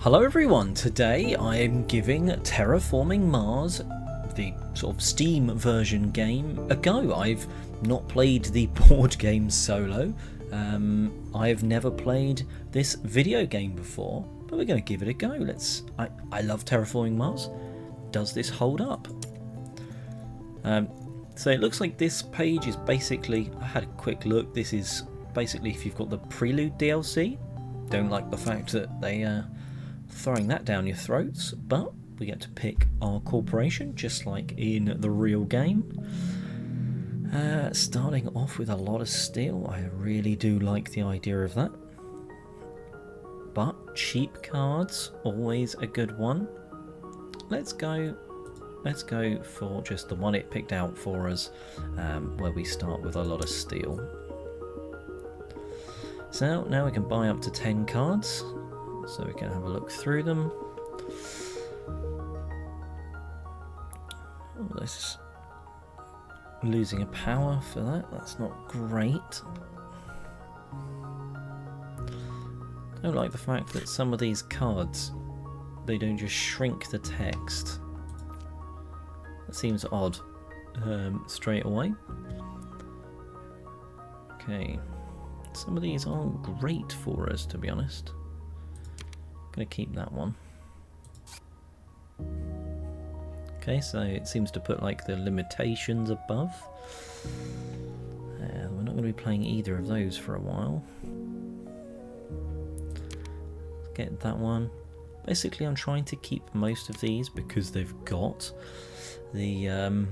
Hello everyone, today I am giving Terraforming Mars, the sort of Steam version game, a go. I've not played the board game solo, I have never played this video game before, but we're going to give it a go. I love Terraforming Mars. Does this hold up? So it looks like this page is basically, I had a quick look, this is basically if you've got the Prelude DLC. Don't like the fact that they throwing that down your throats, but we get to pick our corporation just like in the real game. Starting off with a lot of steel, I really do like the idea of that, but cheap cards, always a good one. Let's go for just the one it picked out for us, where we start with a lot of steel. So now we can buy up to 10 cards, so we can have a look through them. Oh, this is losing a power for that, that's not great. I don't like the fact that some of these cards, they don't just shrink the text. That seems odd straight away. Okay, some of these aren't great for us, to be honest. Gonna keep that one. Okay, so it seems to put like the limitations above. We're not going to be playing either of those for a while. Let's get that one. Basically, I'm trying to keep most of these because they've got the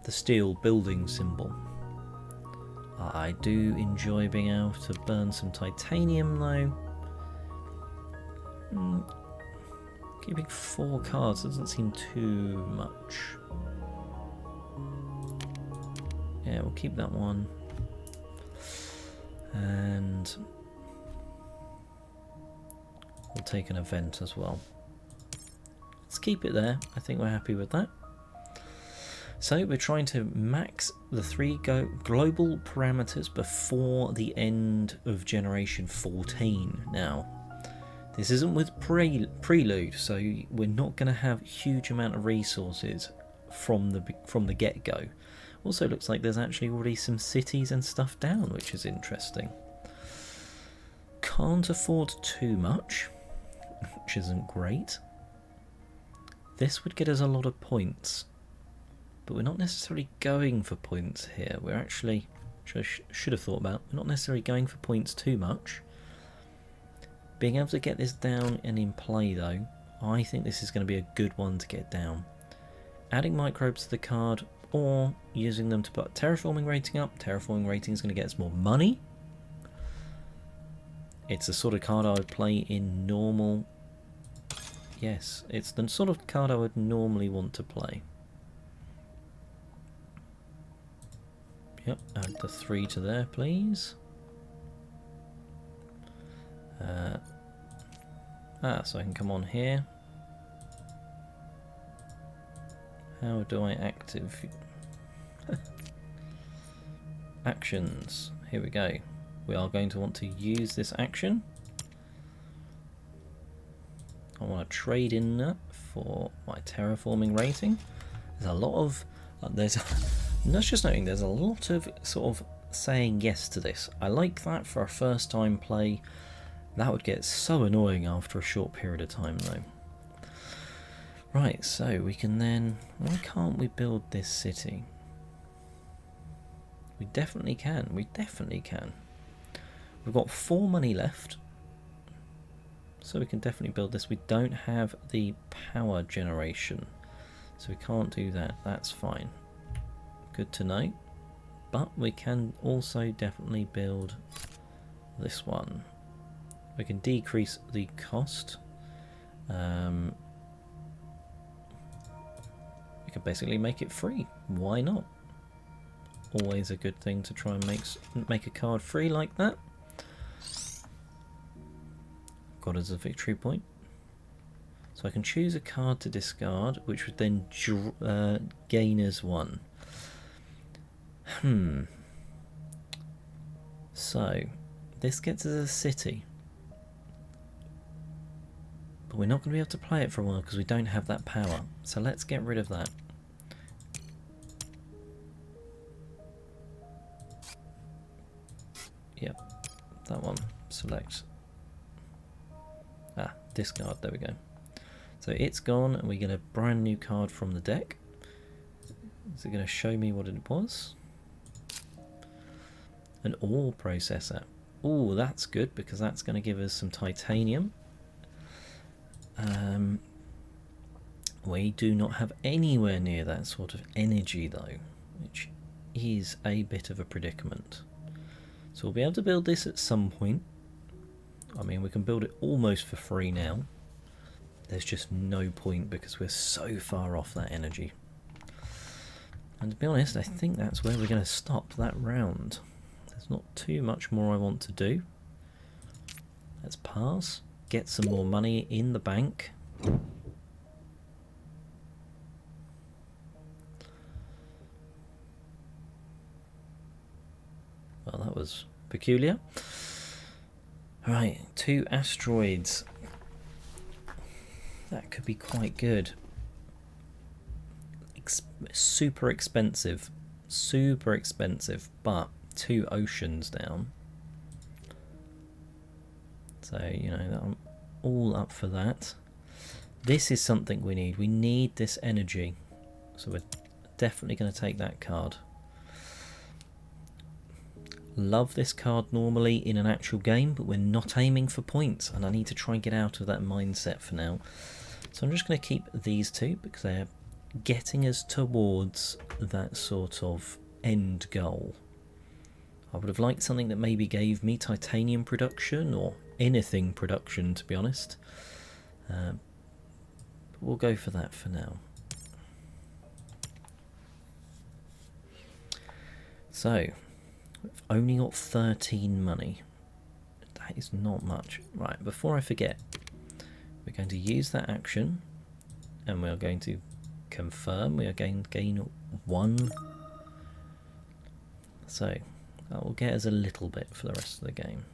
steel building symbol. I do enjoy being able to burn some titanium though. Keeping 4 cards doesn't seem too much. Yeah, we'll keep that one. And we'll take an event as well. Let's keep it there. I think we're happy with that. So we're trying to max the 3 global parameters before the end of generation 14 now. This isn't with Prelude, so we're not going to have huge amount of resources from the get-go. Also looks like there's actually already some cities and stuff down, which is interesting. Can't afford too much, which isn't great. This would get us a lot of points, but we're not necessarily going for points here. We're actually, which I should have thought about, we're not necessarily going for points too much. Being able to get this down and in play though, I think this is going to be a good one to get down. Adding microbes to the card or using them to put terraforming rating up. Terraforming rating is going to get us more money. It's the sort of card I would play in normal. Yes, it's the sort of card I would normally want to play. Yep, add the 3 to there please. So I can come on here. How do I active actions? Here we go. We are going to want to use this action. I want to trade in that for my terraforming rating. There's a lot of not just noting, there's a lot of sort of saying yes to this. I like that for a first time play. That would get so annoying after a short period of time though. Right, so we can then, why can't we build this city? We definitely can, we definitely can. We've got 4 money left, so we can definitely build this. We don't have the power generation, so we can't do that, that's fine. Good to know. But we can also definitely build this one. We can decrease the cost. We can basically make it free. Why not? Always a good thing to try and make a card free like that. Got us a victory point. So I can choose a card to discard, which would then gain us 1. So this gets us a city. But we're not going to be able to play it for a while because we don't have that power. So let's get rid of that. Yep, that one. Select. Ah, discard. There we go. So it's gone, and we get a brand new card from the deck. Is it going to show me what it was? An ore processor. Oh, that's good because that's going to give us some titanium. We do not have anywhere near that sort of energy though, which is a bit of a predicament. So we'll be able to build this at some point. I mean, we can build it almost for free now. There's just no point because we're so far off that energy. And to be honest, I think that's where we're going to stop that round. There's not too much more I want to do. Let's pass. Get some more money in the bank. Well, that was peculiar. Right, 2 asteroids. That could be quite good. Super expensive. Super expensive, but 2 oceans down. So, you know, I'm all up for that. This is something we need. We need this energy. So we're definitely going to take that card. Love this card normally in an actual game, but we're not aiming for points, and I need to try and get out of that mindset for now. So I'm just going to keep these 2 because they're getting us towards that sort of end goal. I would have liked something that maybe gave me titanium production or anything production, to be honest. But we'll go for that for now. So we've only got 13 money. That is not much. Right, before I forget, we're going to use that action and we are going to confirm. We are going to gain 1. So that will get us a little bit for the rest of the game.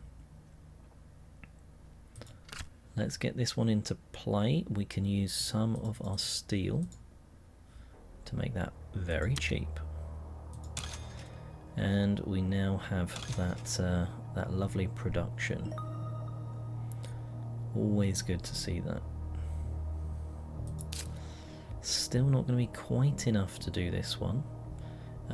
Let's get this one into play. We can use some of our steel to make that very cheap. And we now have that lovely production. Always good to see that. Still not going to be quite enough to do this one.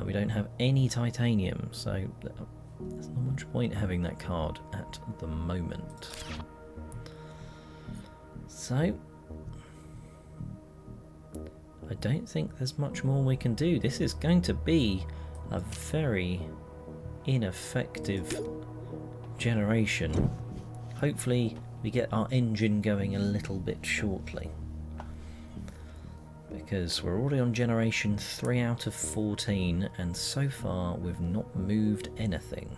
We don't have any titanium, so there's not much point having that card at the moment. So I don't think there's much more we can do. This is going to be a very ineffective generation. Hopefully we get our engine going a little bit shortly, because we're already on generation 3 out of 14 and so far we've not moved anything,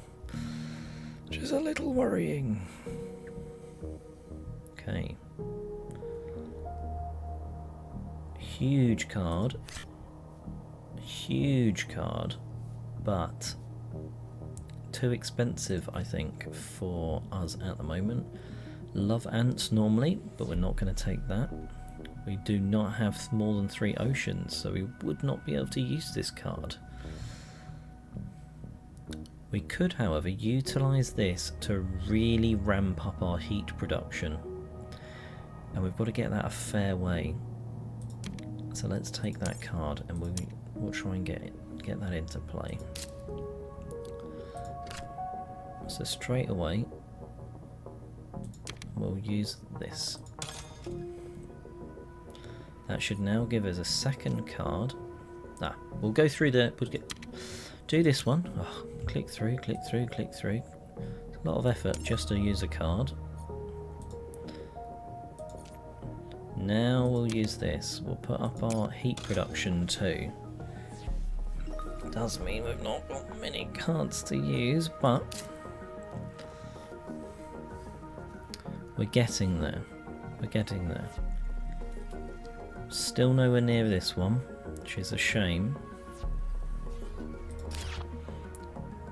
which is a little worrying. Okay, huge card, but too expensive I think for us at the moment. Love ants normally, but we're not going to take that. We do not have more than 3 oceans, so we would not be able to use this card. We could, however, utilise this to really ramp up our heat production, and we've got to get that a fair way. So let's take that card and we'll try and get that into play. So straight away we'll use this. That should now give us a second card. We'll go through do this one. Oh, click through, click through, click through. It's a lot of effort just to use a card. Now we'll use this. We'll put up our heat production too. Does mean we've not got many cards to use, but we're getting there. We're getting there. Still nowhere near this one, which is a shame.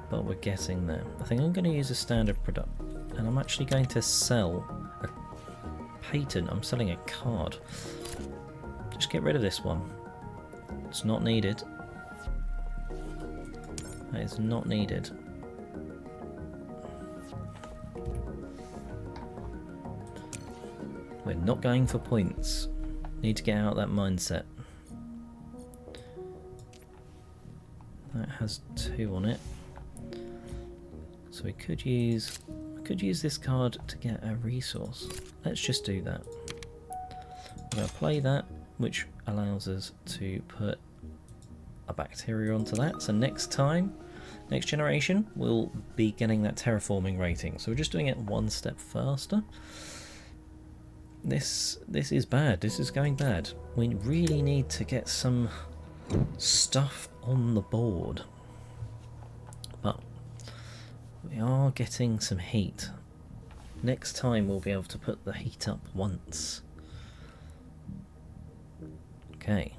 But we're getting there. I think I'm going to use a standard product, and I'm actually going to sell a patent. I'm selling a card. Just get rid of this one. It's not needed. That is not needed. We're not going for points. Need to get out of that mindset. That has 2 on it. So we could use this card to get a resource. Let's just do that. We're going to play that, which allows us to put a bacteria onto that. So next generation, we'll be getting that terraforming rating. So we're just doing it one step faster. This is bad. This is going bad. We really need to get some stuff on the board. But we are getting some heat. Next time we'll be able to put the heat up once. Okay.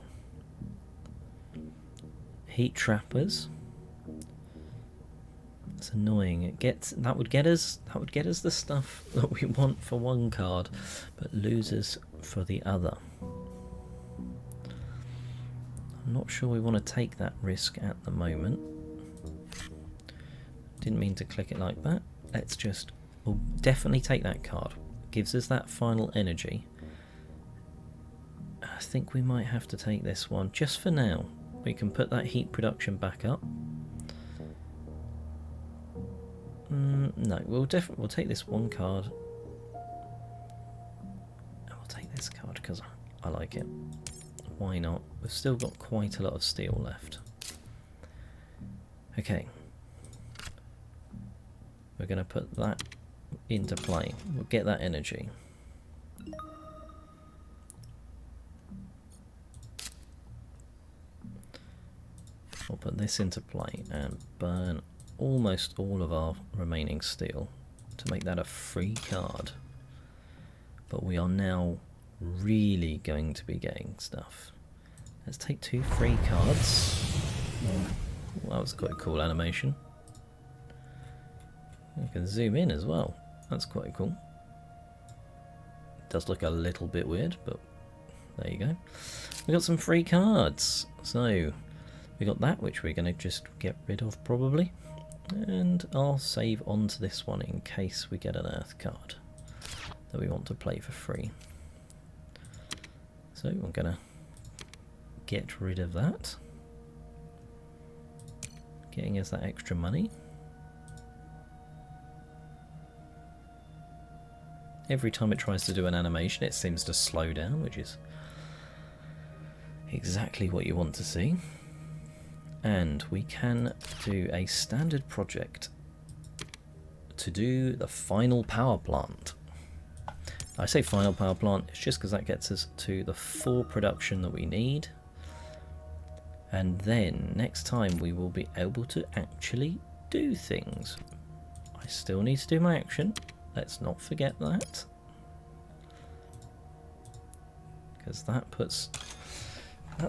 Heat trappers. It's annoying. That would get us the stuff that we want for one card, but loses for the other. I'm not sure we want to take that risk at the moment. Didn't mean to click it like that. We'll definitely take that card. Gives us that final energy. I think we might have to take this one just for now. We can put that heat production back up. No, we'll take this one card. And we'll take this card because I like it. Why not? We've still got quite a lot of steel left. Okay. We're going to put that into play. We'll get that energy. We'll put this into play and burn almost all of our remaining steel to make that a free card. But we are now really going to be getting stuff. Let's take 2 free cards. Well, that was quite a cool animation. You can zoom in as well. That's quite cool. It does look a little bit weird, but there you go. We got some free cards. So we got that, which we're going to just get rid of probably. And I'll save onto this one in case we get an earth card that we want to play for free. So I'm going to get rid of that. Getting us that extra money. Every time it tries to do an animation, it seems to slow down, which is exactly what you want to see. And we can do a standard project to do the final power plant. I say final power plant, it's just because that gets us to the full production that we need. And then next time we will be able to actually do things. I still need to do my action. Let's not forget that. Because that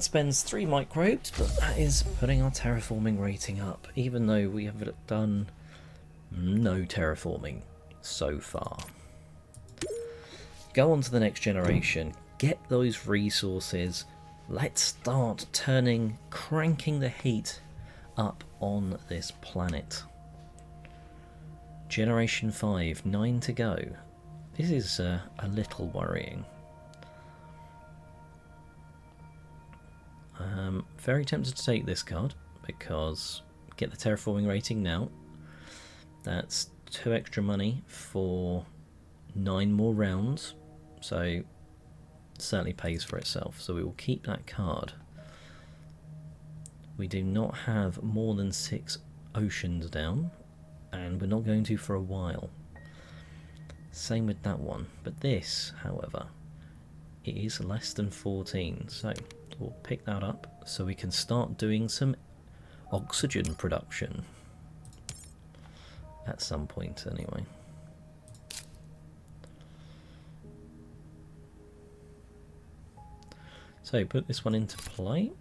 spends 3 microbes, but that is putting our terraforming rating up, even though we have done no terraforming so far. Go on to the next generation, get those resources, let's start cranking the heat up on this planet. Generation 5, 9 to go. This is a little worrying. Very tempted to take this card because get the terraforming rating now. That's 2 extra money for 9 more rounds, so it certainly pays for itself. So we will keep that card. We do not have more than 6 oceans down, and we're not going to for a while. Same with that one, but this, however, it is less than 14, so we'll pick that up so we can start doing some oxygen production at some point anyway. So put this one into play.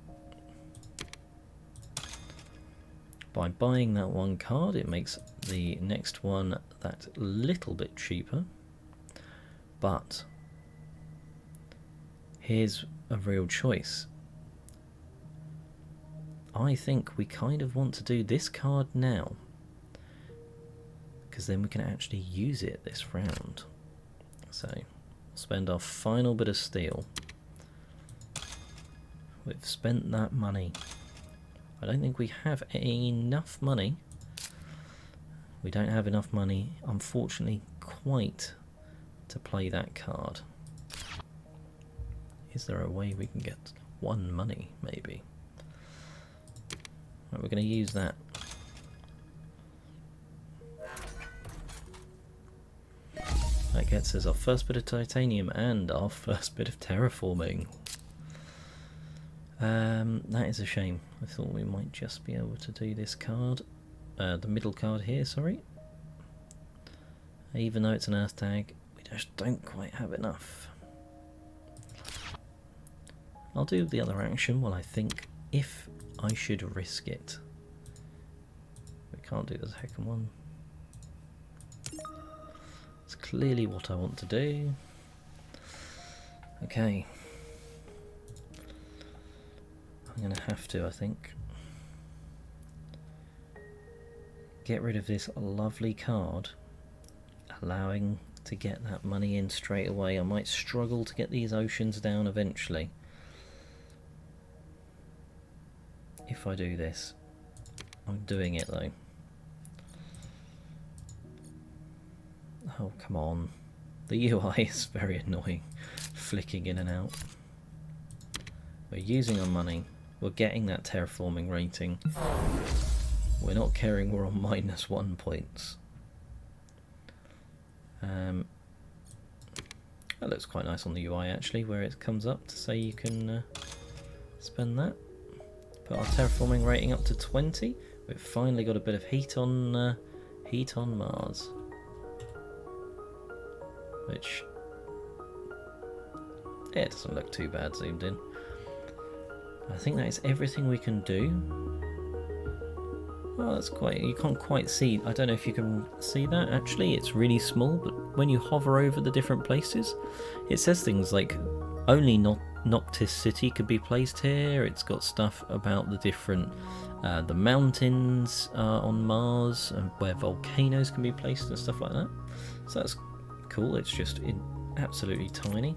By buying that one card, it makes the next one that little bit cheaper, but here's a real choice. I think we kind of want to do this card now, because then we can actually use it this round. So we'll spend our final bit of steel. We've spent that money. I don't think we have enough money. We don't have enough money, unfortunately, quite to play that card. Is there a way we can get 1 money, maybe? Right, we're going to use that. That gets us our first bit of titanium and our first bit of terraforming. That is a shame. I thought we might just be able to do this card. The middle card here, sorry. Even though it's an earth tag, we just don't quite have enough. I'll do the other action while I think if I should risk it. We can't do the second one. It's clearly what I want to do. Okay. I'm going to have to, I think, get rid of this lovely card, allowing to get that money in straight away. I might struggle to get these oceans down eventually if I do this. I'm doing it though. Oh, come on. The UI is very annoying, flicking in and out. We're using our money. We're getting that terraforming rating. We're not caring we're on -1 points. That looks quite nice on the UI actually, where it comes up to say you can spend that. Put our terraforming rating up to 20. We've finally got a bit of heat on Mars, which, yeah, it doesn't look too bad zoomed in. I think that is everything we can do. Oh, that's quite, you can't quite see, I don't know if you can see that actually, it's really small, but when you hover over the different places, it says things like only Noctis City could be placed here. It's got stuff about the different, the mountains on Mars, and where volcanoes can be placed and stuff like that. So that's cool, it's just absolutely tiny.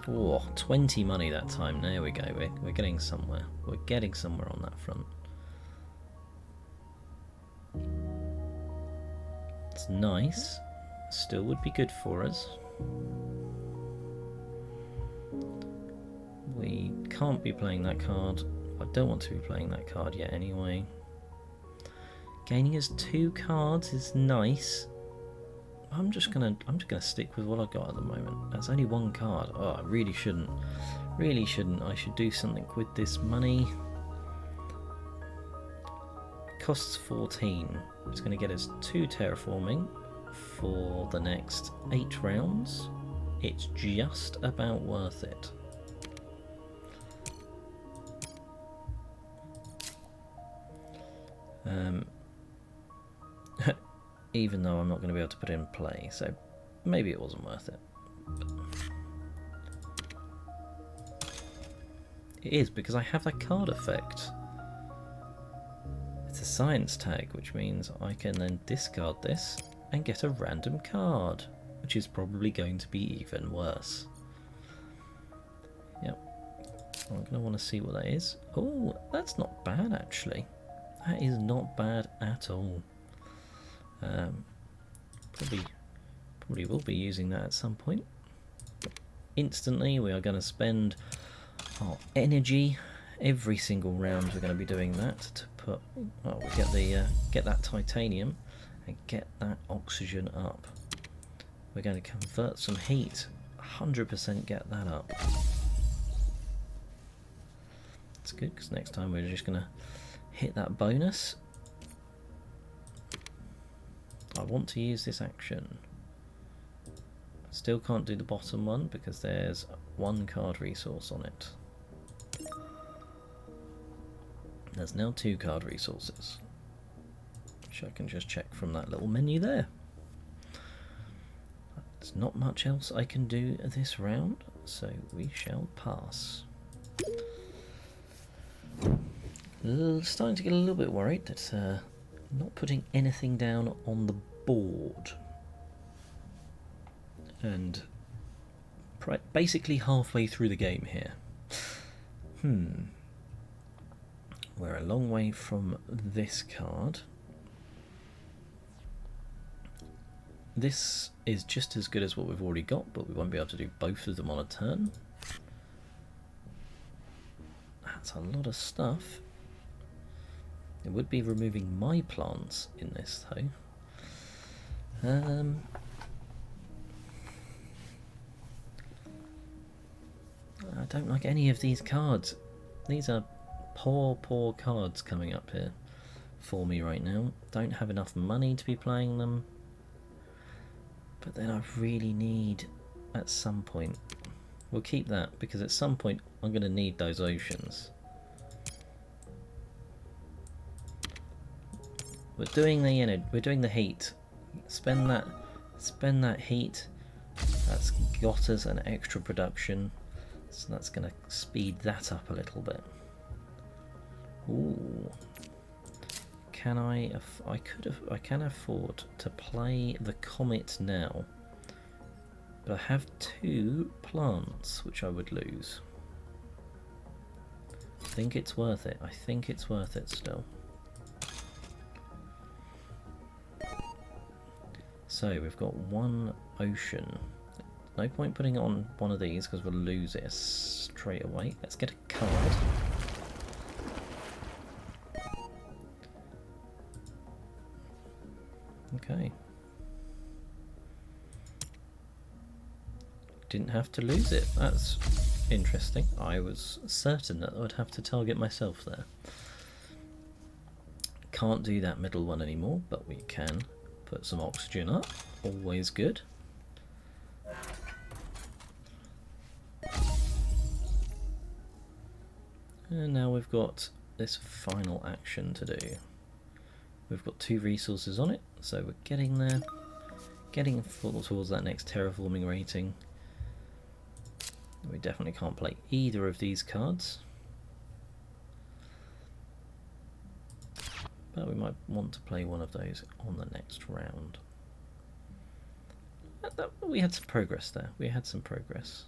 Oh, 20 money that time. There we go. We're getting somewhere. We're getting somewhere on that front. It's nice. Still would be good for us. We can't be playing that card. I don't want to be playing that card yet anyway. Gaining us 2 cards is nice. I'm just gonna stick with what I got at the moment. That's only 1 card. Oh, I really shouldn't. Really shouldn't. I should do something with this money. Costs 14. It's going to get us 2 terraforming for the next 8 rounds. It's just about worth it. Even though I'm not going to be able to put it in play, so maybe it wasn't worth it. But it is, because I have that card effect. It's a science tag, which means I can then discard this and get a random card, which is probably going to be even worse. Yep. I'm going to want to see what that is. Oh, that's not bad actually. That is not bad at all. Probably will be using that at some point. Instantly, we are going to spend our energy every single round. We're going to be doing that to put. Well, we get that titanium and get that oxygen up. We're going to convert some heat. 100% get that up. It's good because next time we're just going to hit that bonus. I want to use this action. Still can't do the bottom one because there's 1 card resource on it. There's now 2 card resources, which I can just check from that little menu there. There's not much else I can do this round, so we shall pass. Starting to get a little bit worried that not putting anything down on the board, and basically halfway through the game here. We're a long way from this card. This is just as good as what we've already got, but we won't be able to do both of them on a turn. That's a lot of stuff. It would be removing my plants in this though. I don't like any of these cards. These are poor cards coming up here for me right now. Don't have enough money to be playing them. But then I really need, at some point, we'll keep that, because at some point I'm going to need those oceans. We're doing the heat. Spend that heat. That's got us an extra production, so that's going to speed that up a little bit. Ooh. I can afford to play the comet now, but I have 2 plants which I would lose. I think it's worth it. I think it's worth it still. So we've got 1 ocean. No point putting it on one of these because we'll lose it straight away. Let's get a card. Okay. Didn't have to lose it. That's interesting. I was certain that I would have to target myself there. Can't do that middle one anymore, but we can put some oxygen up. Always good. And now we've got this final action to do. We've got 2 resources on it, so we're getting there. Getting towards that next terraforming rating. We definitely can't play either of these cards. But we might want to play one of those on the next round. We had some progress there. We had some progress.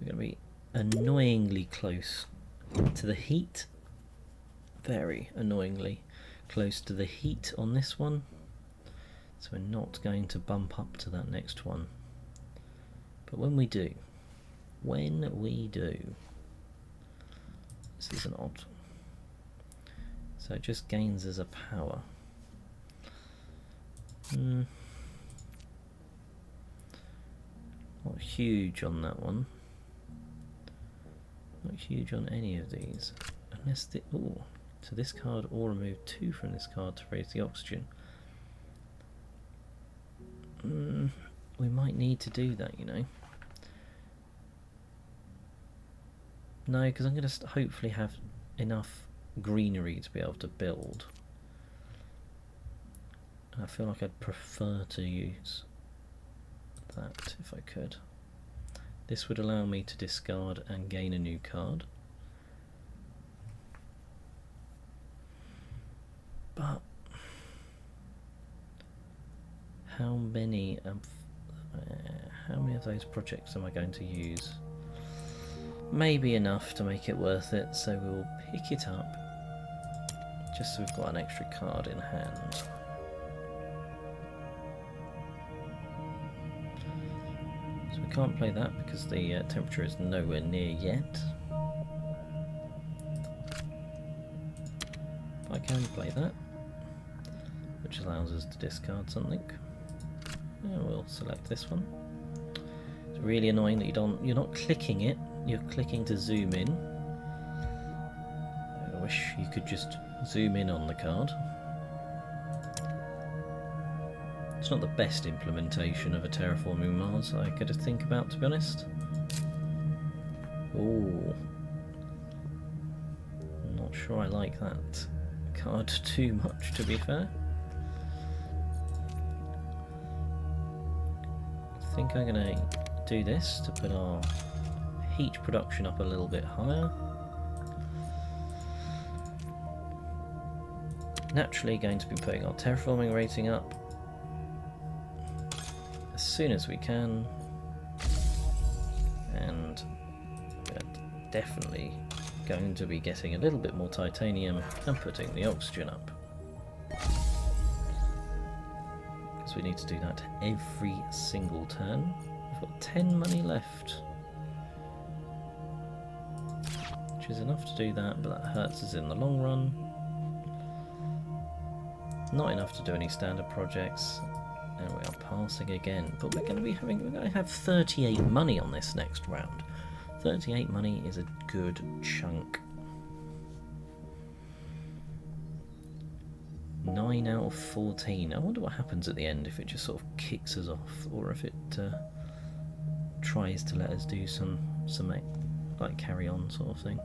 We're going to be annoyingly close to the heat. Very annoyingly close to the heat on this one. So we're not going to bump up to that next one. But when we do, this is an odd. So it just gains as a power. Not huge on that one. Not huge on any of these. Unless the so this card, or remove 2 from this card to raise the oxygen. We might need to do that, you know. No, because I'm going to hopefully have enough greenery to be able to build. And I feel like I'd prefer to use that if I could. This would allow me to discard and gain a new card. But how many of those projects am I going to use? Maybe enough to make it worth it, so we'll pick it up just so we've got an extra card in hand. So we can't play that because the temperature is nowhere near yet. I can play that, which allows us to discard something. And we'll select this one. It's really annoying that you're not clicking it, you're clicking to zoom in. I wish you could just zoom in on the card. It's not the best implementation of a Terraforming Mars I could think about, to be honest. Ooh. I'm not sure I like that card too much, to be fair. I think I'm going to do this to put our heat production up a little bit higher. Naturally going to be putting our terraforming rating up as soon as we can, and we're definitely going to be getting a little bit more titanium and putting the oxygen up, because we need to do that every single turn. We've got 10 money left, which is enough to do that, but that hurts us in the long run. Not enough to do any standard projects, and we are passing again. But we're going to have 38 money on this next round. 38 money is a good chunk. 9 out of 14. I wonder what happens at the end, if it just sort of kicks us off, or if it tries to let us do some like carry on sort of thing.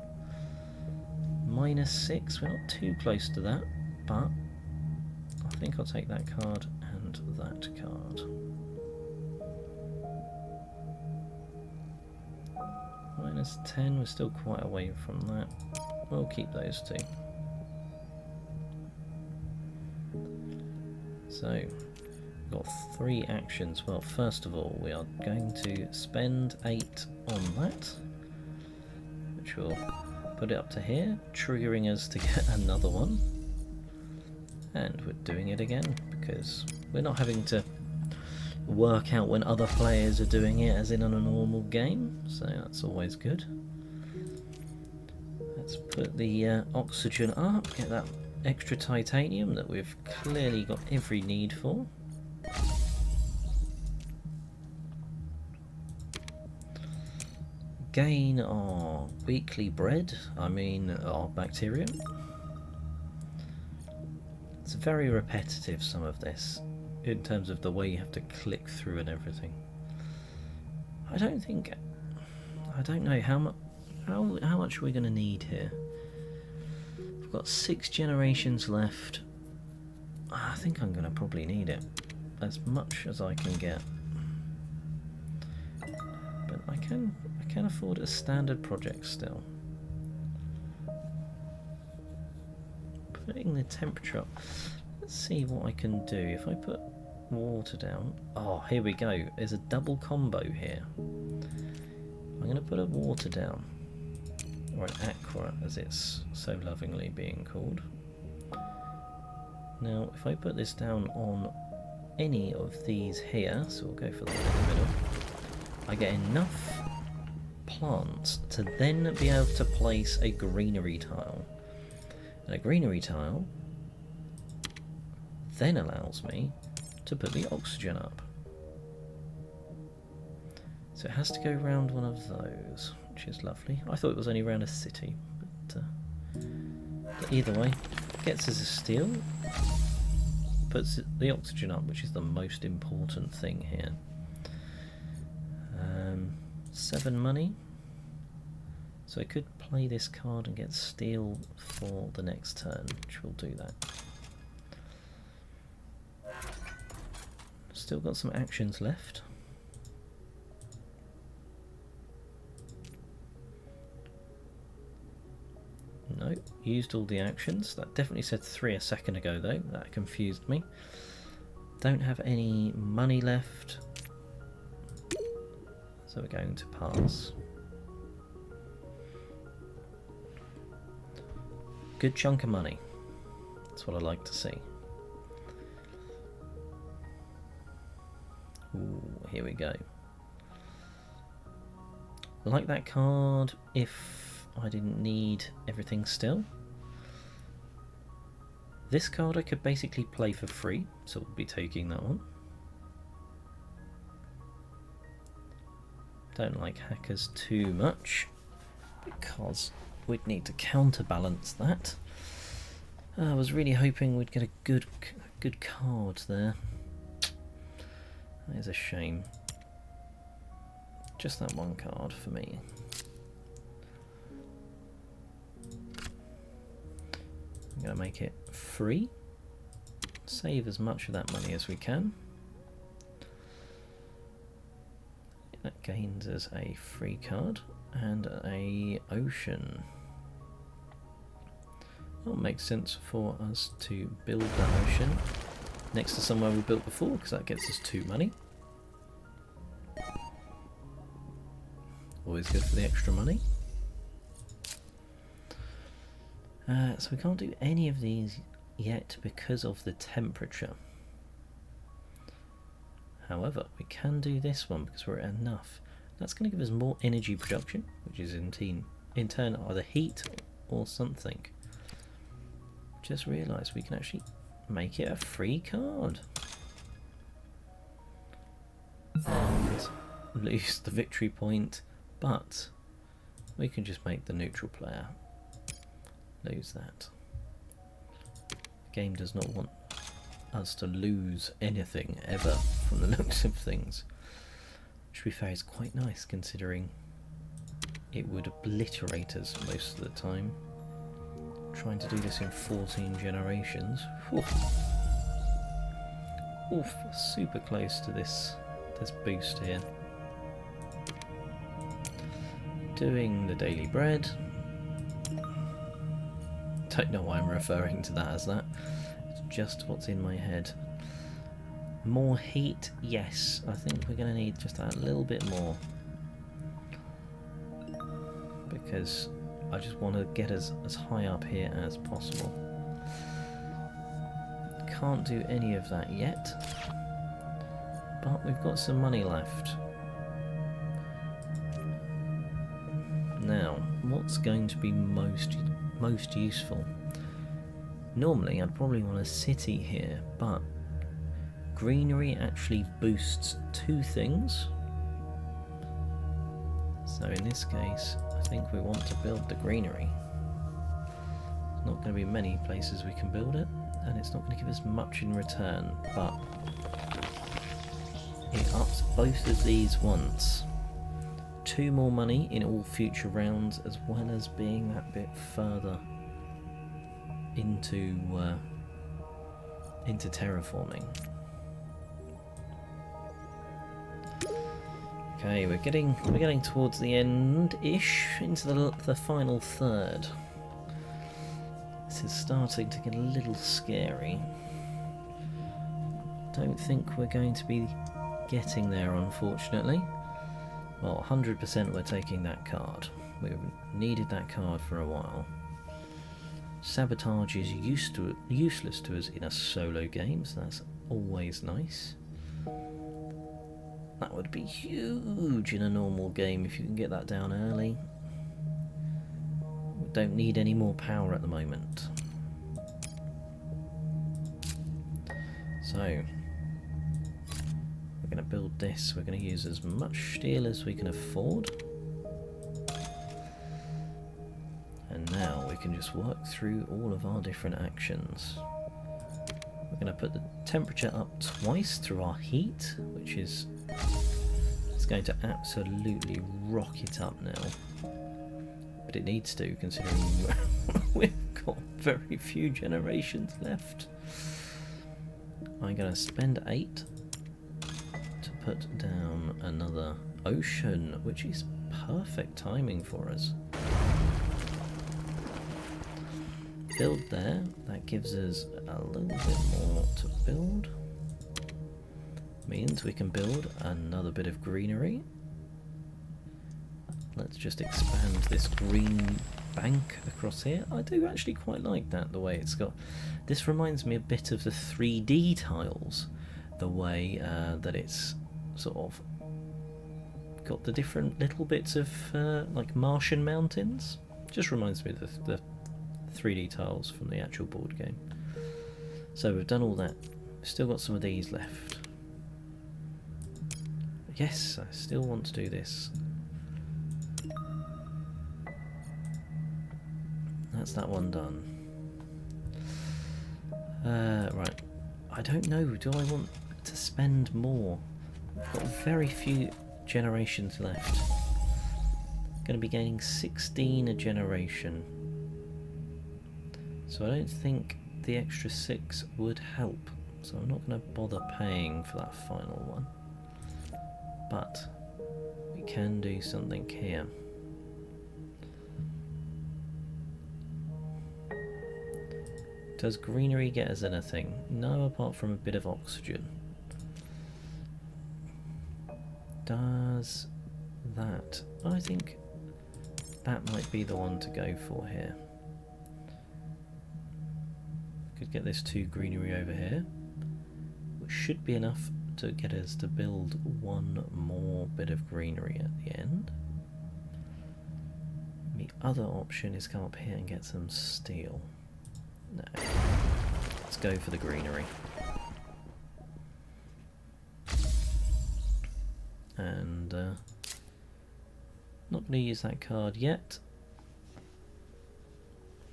-6. We're not too close to that, but I think I'll take that card and that card. -10, we're still quite away from that. We'll keep those two. So, we've got 3 actions. Well, first of all, we are going to spend 8 on that, which will put it up to here, triggering us to get another one. And we're doing it again, because we're not having to work out when other players are doing it as in on a normal game, so that's always good. Let's put the oxygen up, get that extra titanium that we've clearly got every need for. Gain our weekly bread, our bacteria. It's very repetitive, some of this, in terms of the way you have to click through and everything. I don't know how much we're going to need here. We've got 6 generations left. I think I'm going to probably need it, as much as I can get. But I can afford a standard project still. Putting the temperature up. Let's see what I can do. If I put water down. Oh, here we go. There's a double combo here. I'm going to put a water down, or an aqua as it's so lovingly being called. Now, if I put this down on any of these here, so we'll go for the one in the middle, I get enough plants to then be able to place a greenery tile. And a greenery tile then allows me to put the oxygen up. So it has to go around one of those, which is lovely. I thought it was only around a city, but either way, gets us a steel, puts the oxygen up, which is the most important thing here. 7 money. So I could play this card and get steel for the next turn, which will do that. Still got some actions left. No, used all the actions. That definitely said 3 a second ago though, that confused me. Don't have any money left, so we're going to pass. Good chunk of money. That's what I like to see. Ooh, here we go. I like that card if I didn't need everything still. This card I could basically play for free, so we'll be taking that one. Don't like hackers too much, because we'd need to counterbalance that. I was really hoping we'd get a good card there. That is a shame. Just that one card for me. I'm going to make it free. Save as much of that money as we can. That gains us a free card and a ocean. Well, it makes sense for us to build that ocean next to somewhere we built before, because that gets us 2 money. Always good for the extra money. So we can't do any of these yet because of the temperature. However, we can do this one because we're at enough. That's going to give us more energy production, which is in turn either heat or something. Just realised we can actually make it a free card. And lose the victory point, but we can just make the neutral player lose that. The game does not want us to lose anything ever from the looks of things, which to be fair is quite nice considering it would obliterate us most of the time. Trying to do this in 14 generations. Oof. Oof, super close to this boost here. Doing the daily bread. Don't know why I'm referring to that as that. It's just what's in my head. More heat, yes. I think we're going to need just a little bit more, because I just want to get as high up here as possible. Can't do any of that yet, but we've got some money left. Now, what's going to be most useful? Normally I'd probably want a city here, but greenery actually boosts 2 things. So in this case, I think we want to build the greenery. There's not going to be many places we can build it, and it's not going to give us much in return, but it ups both of these once. 2 more money in all future rounds, as well as being that bit further into terraforming. Okay, we're getting towards the end-ish, into the final third. This is starting to get a little scary. Don't think we're going to be getting there, unfortunately. Well, 100% we're taking that card. We've needed that card for a while. Sabotage is useless to us in a solo game, so that's always nice. That would be huge in a normal game if you can get that down early. We don't need any more power at the moment. So, we're going to build this. We're going to use as much steel as we can afford. And now we can just work through all of our different actions. We're going to put the temperature up twice through our heat, which is... it's going to absolutely rock it up now. But it needs to, considering we've got very few generations left. I'm going to spend 8 to put down another ocean, which is perfect timing for us. Build there, that gives us a little bit more to build. Means we can build another bit of greenery. Let's just expand this green bank across here. I do actually quite like that, the way it's got... This reminds me a bit of the 3D tiles, the way that it's sort of got the different little bits of like Martian mountains. Just reminds me of the 3D tiles from the actual board game. So we've done all that. We've still got some of these left. Yes, I still want to do this. That's that one done. Right. I don't know. Do I want to spend more? I've got very few generations left. Going to be gaining 16 a generation. So I don't think the extra 6 would help. So I'm not going to bother paying for that final one. But we can do something here. Does greenery get us anything? No, apart from a bit of oxygen. Does that? I think that might be the one to go for here. Could get this 2 greenery over here, which should be enough to get us to build one more bit of greenery at the end. The other option is come up here and get some steel. No, let's go for the greenery. And not going to use that card yet,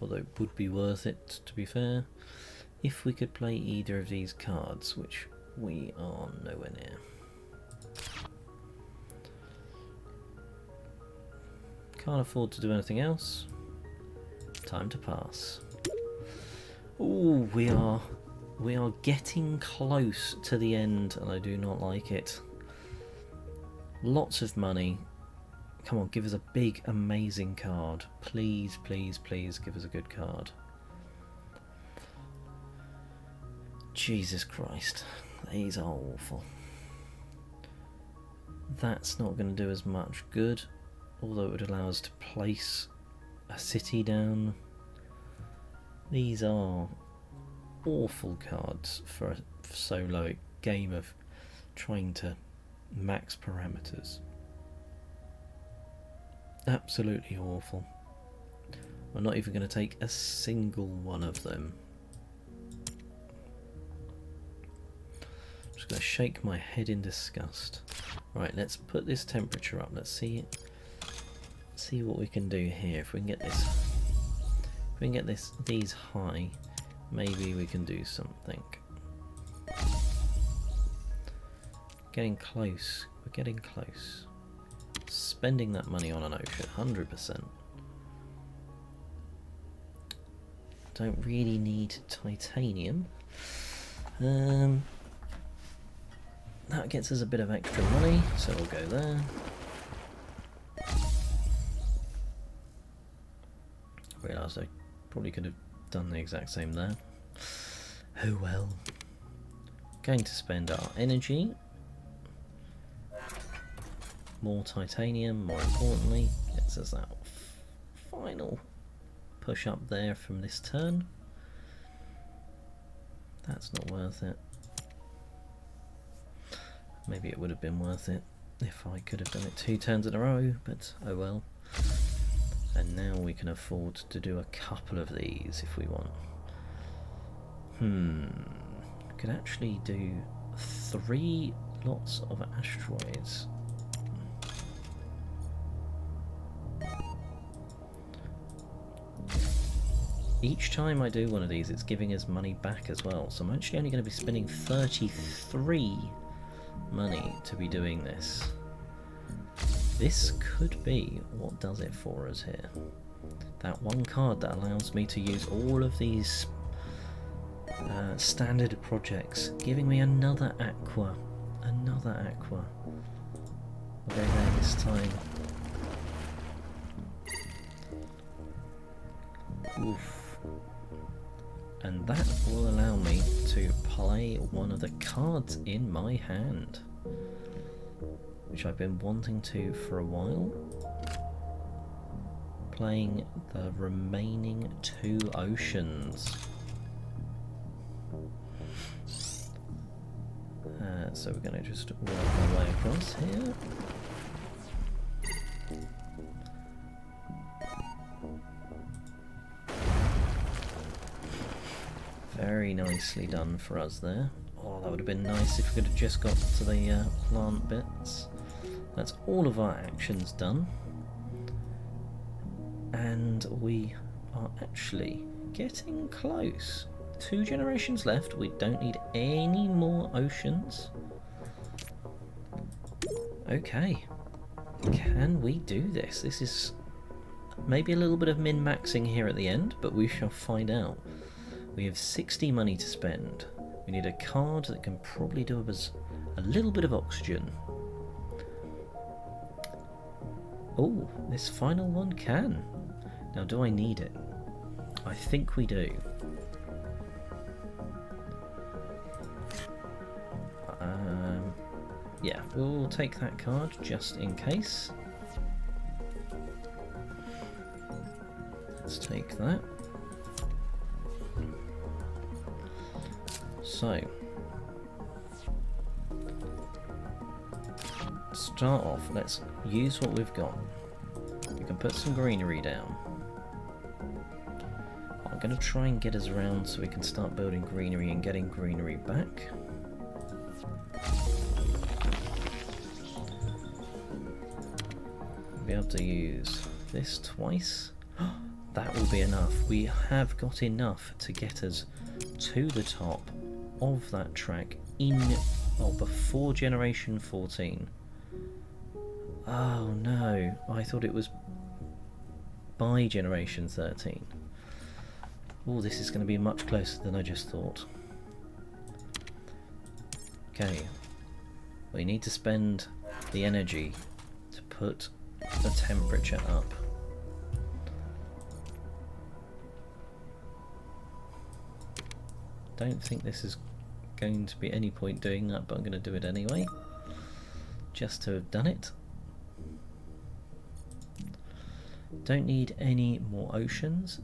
although it would be worth it, to be fair, if we could play either of these cards, which we are nowhere near. Can't afford to do anything else. Time to pass. Ooh, we are getting close to the end, and I do not like it. Lots of money. Come on, give us a big, amazing card. Please, please, please give us a good card. Jesus Christ, these are awful. That's not going to do us much good, although it would allow us to place a city down. These are awful cards for a solo game of trying to max parameters. Absolutely awful. I'm not even going to take a single one of them. I'm just going to shake my head in disgust. Right, let's put this temperature up. Let's see what we can do here. If we can get this, if we can get these high, maybe we can do something. Getting close. We're getting close. Spending that money on an ocean, 100%. Don't really need titanium. That gets us a bit of extra money, so we'll go there. I realised I probably could have done the exact same there. Oh well. Going to spend our energy. More titanium, more importantly, gets us that final push up there from this turn. That's not worth it. Maybe it would have been worth it if I could have done it 2 turns in a row, but oh well. And now we can afford to do a couple of these if we want. Could actually do 3 lots of asteroids. Each time I do one of these, it's giving us money back as well, so I'm actually only going to be spending 33 money to be doing this. This could be what does it for us here. That one card that allows me to use all of these standard projects, giving me another aqua. Another aqua. We'll go there this time. Oof. And that will allow me to play one of the cards in my hand, which I've been wanting to for a while. Playing the remaining 2 oceans. So we're going to just work our way across here. Very nicely done for us there. Oh, that would have been nice if we could have just got to the plant bits. That's all of our actions done. And we are actually getting close. 2 generations left. We don't need any more oceans. Okay. Can we do this? This is Maybe a little bit of min-maxing here at the end, but we shall find out. We have 60 money to spend. We need a card that can probably do us a little bit of oxygen. Oh, this final one can. Now, do I need it? I think we do. Yeah, we'll take that card just in case. Let's take that. So, start off, let's use what we've got. We can put some greenery down. I'm going to try and get us around so we can start building greenery and getting greenery back. Be able to use this twice. That will be enough. We have got enough to get us to the top of that track before generation 14. Oh no, I thought it was by generation 13. Oh, this is going to be much closer than I just thought. Okay, we need to spend the energy to put the temperature up. Don't think this is going to be any point doing that, but I'm going to do it anyway, just to have done it. Don't need any more oceans.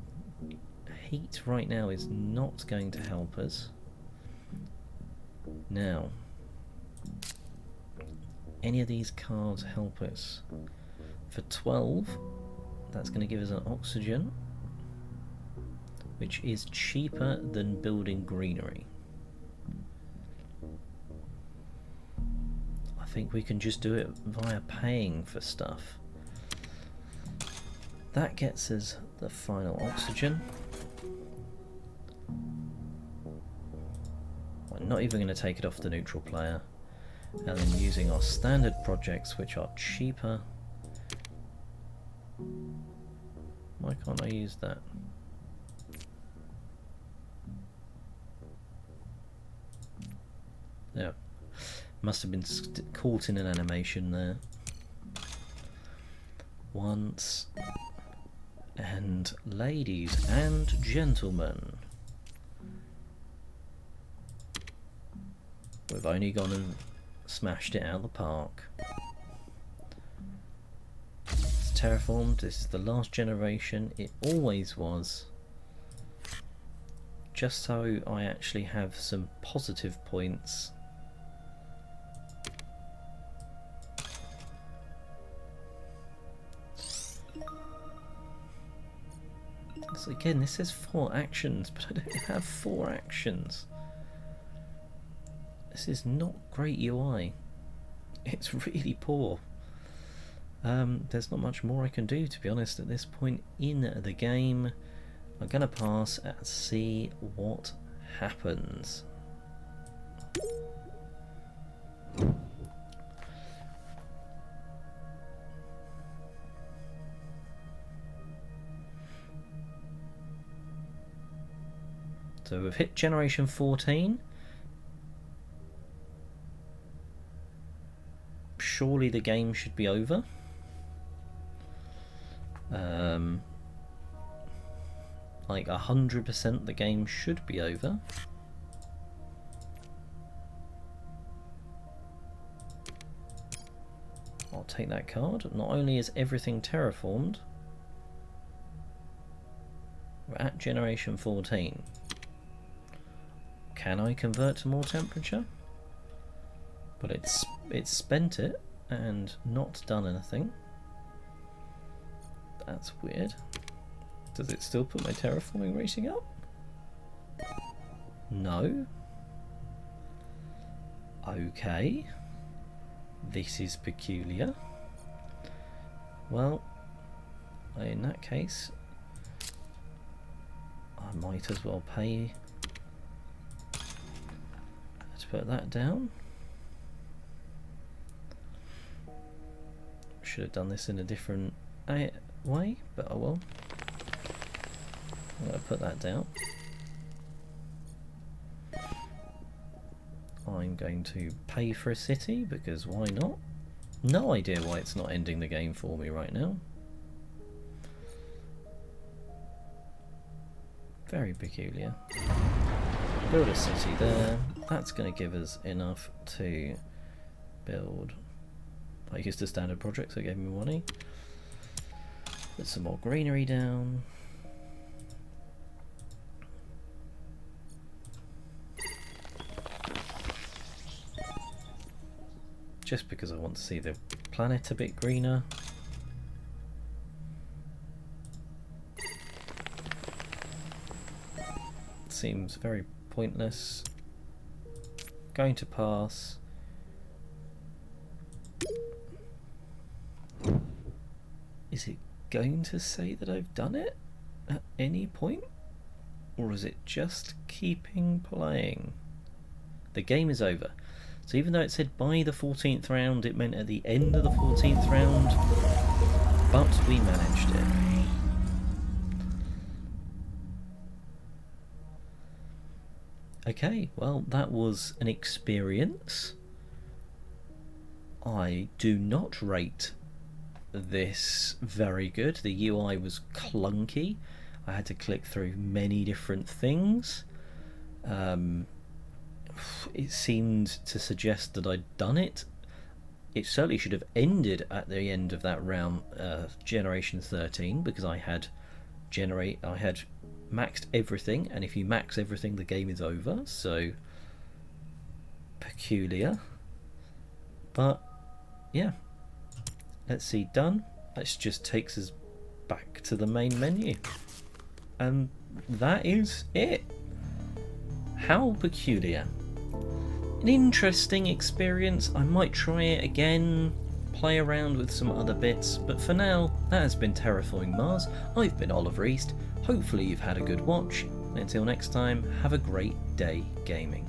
Heat right now is not going to help us. Now, any of these cards help us? For 12, that's going to give us an oxygen, which is cheaper than building greenery. I think we can just do it via paying for stuff. That gets us the final oxygen. We're not even going to take it off the neutral player. And then using our standard projects, which are cheaper. Why can't I use that? Yeah, must have been caught in an animation there. Once, and ladies and gentlemen, we've only gone and smashed it out of the park. It's terraformed. This is the last generation. It always was. Just so I actually have some positive points. So again, this says 4 actions, but I don't have 4 actions. This is not great UI. It's really poor. There's not much more I can do, to be honest, at this point in the game. I'm going to pass and see what happens. So we've hit generation 14. Surely the game should be over. Like 100% the game should be over. I'll take that card. Not only is everything terraformed, we're at generation 14. Can I convert to more temperature? But it's spent it and not done anything. That's weird. Does it still put my terraforming rating up? No. Okay. This is peculiar. Well, in that case, I might as well pay to put that down. Should have done this in a different way, but oh well. I'm going to put that down. I'm going to pay for a city, because why not? No idea why it's not ending the game for me right now. Very peculiar. Build a city there. That's going to give us enough to build. I used a standard project, so it gave me money. Put some more greenery down. Just because I want to see the planet a bit greener. Seems very pointless. Going to pass. Is it going to say that I've done it at any point? Or is it just keeping playing? The game is over. So even though it said by the 14th round, it meant at the end of the 14th round, but we managed it. Okay, well that was an experience. I do not rate this very good. The UI was clunky. I had to click through many different things. It seemed to suggest that I'd done it. It certainly should have ended at the end of that round, generation 13, because I had maxed everything, and if you max everything the game is over, so peculiar. But yeah, let's see, done. That just takes us back to the main menu, and that is it. How peculiar. An interesting experience. I might try it again, play around with some other bits, but for now, that has been Terraforming Mars. I've been Oliver East. Hopefully you've had a good watch. Until next time, have a great day gaming.